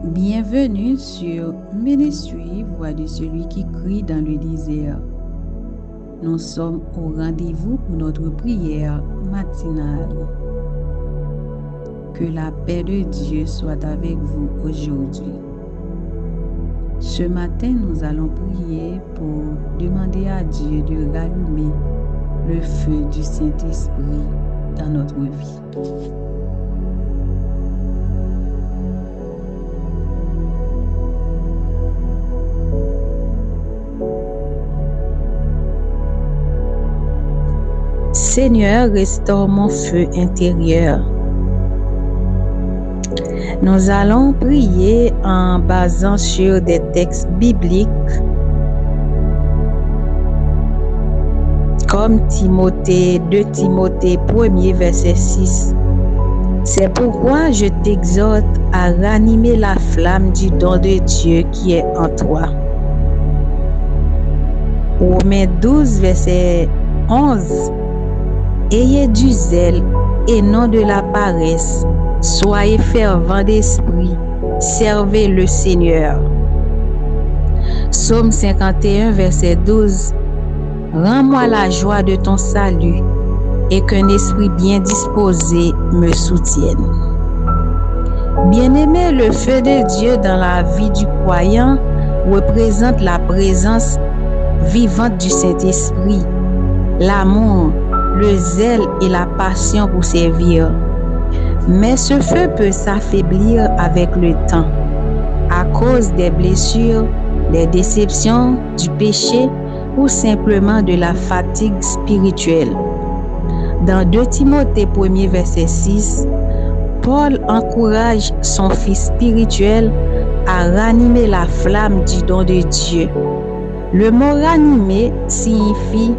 Bienvenue sur Ministry, voix de celui qui crie dans le désert. Nous sommes au rendez-vous pour notre prière matinale. Que la paix de Dieu soit avec vous aujourd'hui. Ce matin, nous allons prier pour demander à Dieu de rallumer le feu du Saint-Esprit dans notre vie. Seigneur, restaure mon feu intérieur. Nous allons prier en basant sur des textes bibliques comme 2 Timothée 1er verset 6. C'est pourquoi je t'exhorte à ranimer la flamme du don de Dieu qui est en toi. Romains 12 verset 11. Ayez du zèle et non de la paresse. Soyez fervents d'esprit. Servez le Seigneur. Psaume 51, verset 12. Rends-moi la joie de ton salut et qu'un esprit bien disposé me soutienne. Bien-aimé, le feu de Dieu dans la vie du croyant représente la présence vivante du Saint-Esprit, l'amour, le zèle et la passion pour servir. Mais ce feu peut s'affaiblir avec le temps à cause des blessures, des déceptions, du péché ou simplement de la fatigue spirituelle. Dans 2 Timothée 1er verset 6, Paul encourage son fils spirituel à ranimer la flamme du don de Dieu. Le mot ranimer signifie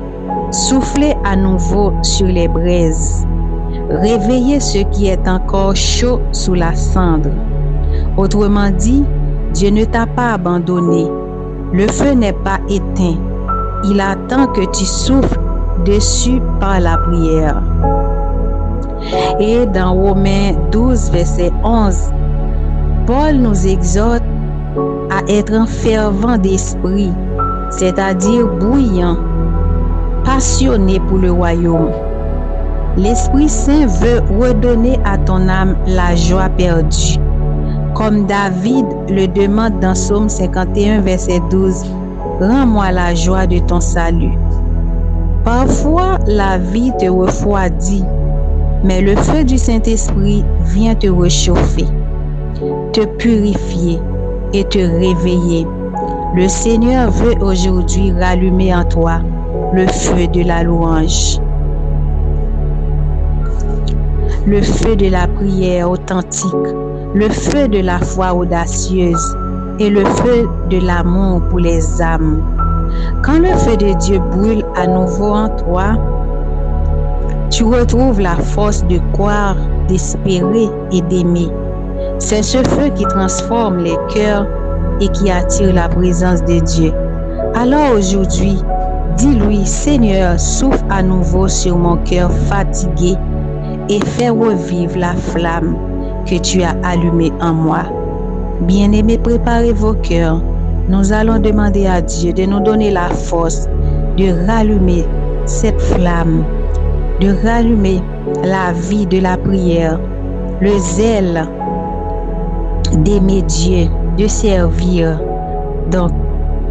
souffler à nouveau sur les braises, réveiller ce qui est encore chaud sous la cendre. Autrement dit, Dieu ne t'a pas abandonné. Le feu n'est pas éteint. Il attend que tu souffles dessus par la prière. Et dans Romains 12, verset 11, Paul nous exhorte à être un fervent d'esprit, c'est-à-dire bouillant, passionné pour le royaume. L'Esprit Saint veut redonner à ton âme la joie perdue. Comme David le demande dans Psaume 51, verset 12, « Rends-moi la joie de ton salut ». Parfois, la vie te refroidit, mais le feu du Saint-Esprit vient te réchauffer, te purifier et te réveiller. Le Seigneur veut aujourd'hui rallumer en toi le feu de la louange, le feu de la prière authentique, le feu de la foi audacieuse et le feu de l'amour pour les âmes. Quand le feu de Dieu brûle à nouveau en toi, tu retrouves la force de croire, d'espérer et d'aimer. C'est ce feu qui transforme les cœurs et qui attire la présence de Dieu. Alors aujourd'hui, dis-lui, Seigneur, souffle à nouveau sur mon cœur fatigué et fais revivre la flamme que tu as allumée en moi. Bien-aimés, préparez vos cœurs. Nous allons demander à Dieu de nous donner la force de rallumer cette flamme, de rallumer la vie de la prière, le zèle d'aimer Dieu, de servir. Donc,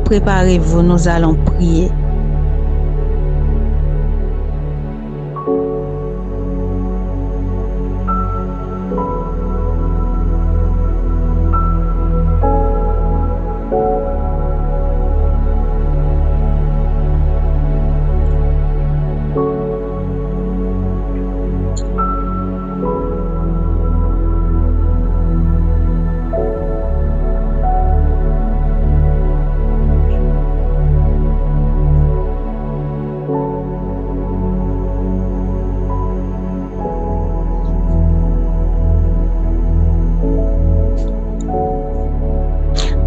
préparez-vous, nous allons prier.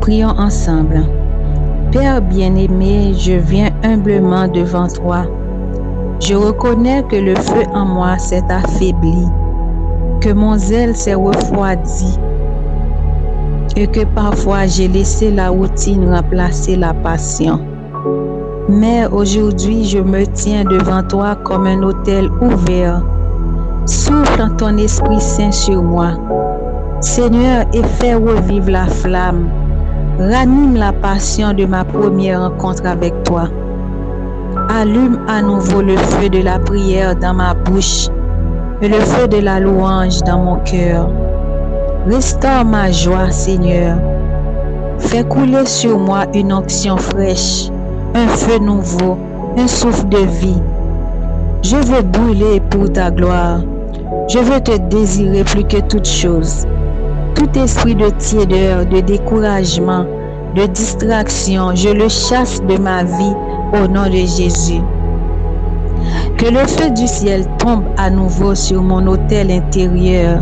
Prions ensemble. Père bien-aimé, je viens humblement devant toi. Je reconnais que le feu en moi s'est affaibli, que mon zèle s'est refroidi et que parfois j'ai laissé la routine remplacer la passion. Mais aujourd'hui, je me tiens devant toi comme un autel ouvert. Souffle ton Esprit Saint sur moi. Seigneur, et fais revivre la flamme. Ranime la passion de ma première rencontre avec toi. Allume à nouveau le feu de la prière dans ma bouche et le feu de la louange dans mon cœur. Restaure ma joie, Seigneur. Fais couler sur moi une onction fraîche, un feu nouveau, un souffle de vie. Je veux brûler pour ta gloire. Je veux te désirer plus que toute chose. Tout esprit de tiédeur, de découragement, de distraction, je le chasse de ma vie au nom de Jésus. Que le feu du ciel tombe à nouveau sur mon autel intérieur.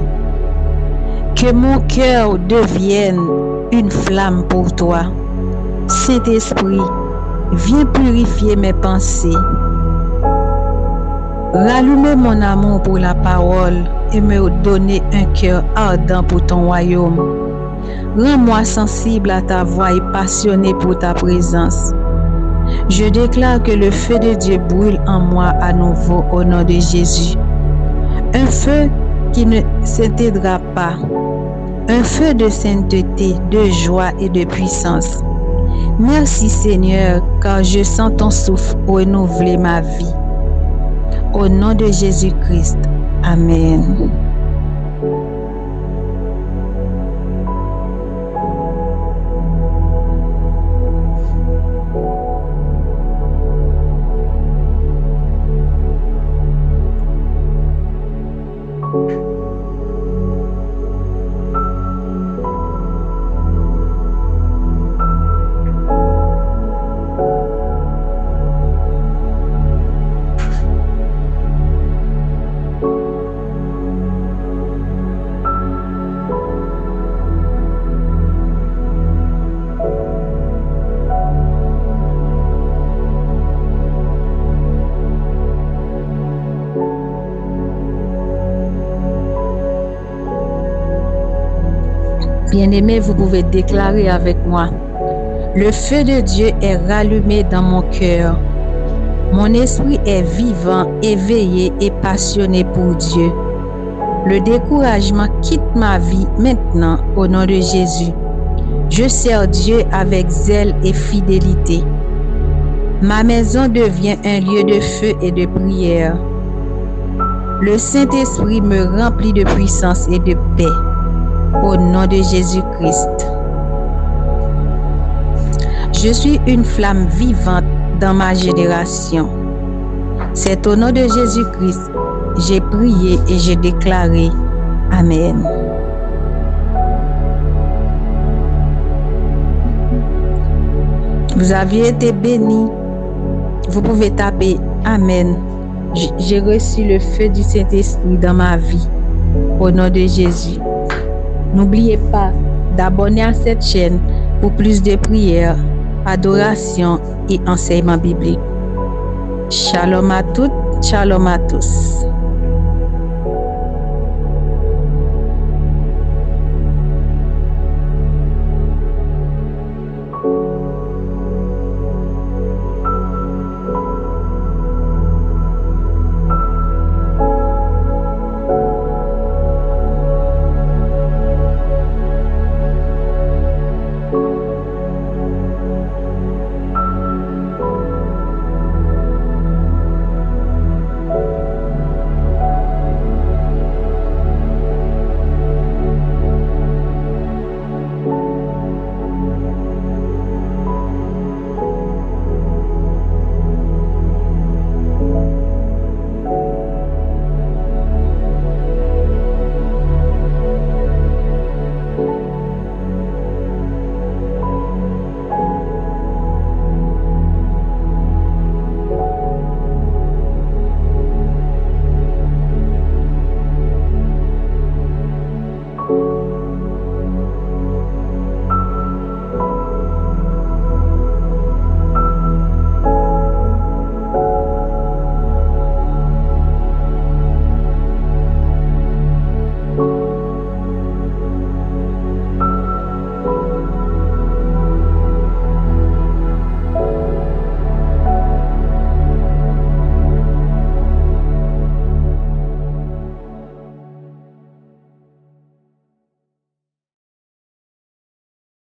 Que mon cœur devienne une flamme pour toi. Saint-Esprit, viens purifier mes pensées. Rallumer mon amour pour la parole et me donner un cœur ardent pour ton royaume. Rends-moi sensible à ta voix et passionné pour ta présence. Je déclare que le feu de Dieu brûle en moi à nouveau au nom de Jésus. Un feu qui ne s'éteindra pas. Un feu de sainteté, de joie et de puissance. Merci Seigneur, car je sens ton souffle renouveler ma vie. Au nom de Jésus-Christ. Amen. Bien-aimés, vous pouvez déclarer avec moi. Le feu de Dieu est rallumé dans mon cœur. Mon esprit est vivant, éveillé et passionné pour Dieu. Le découragement quitte ma vie maintenant au nom de Jésus. Je sers Dieu avec zèle et fidélité. Ma maison devient un lieu de feu et de prière. Le Saint-Esprit me remplit de puissance et de paix. Au nom de Jésus-Christ. Je suis une flamme vivante dans ma génération. C'est au nom de Jésus-Christ, j'ai prié et j'ai déclaré. Amen. Vous aviez été bénis. Vous pouvez taper Amen. J'ai reçu le feu du Saint-Esprit dans ma vie. Au nom de Jésus. N'oubliez pas d'abonner à cette chaîne pour plus de prières, adoration et enseignements bibliques. Shalom à toutes, shalom à tous.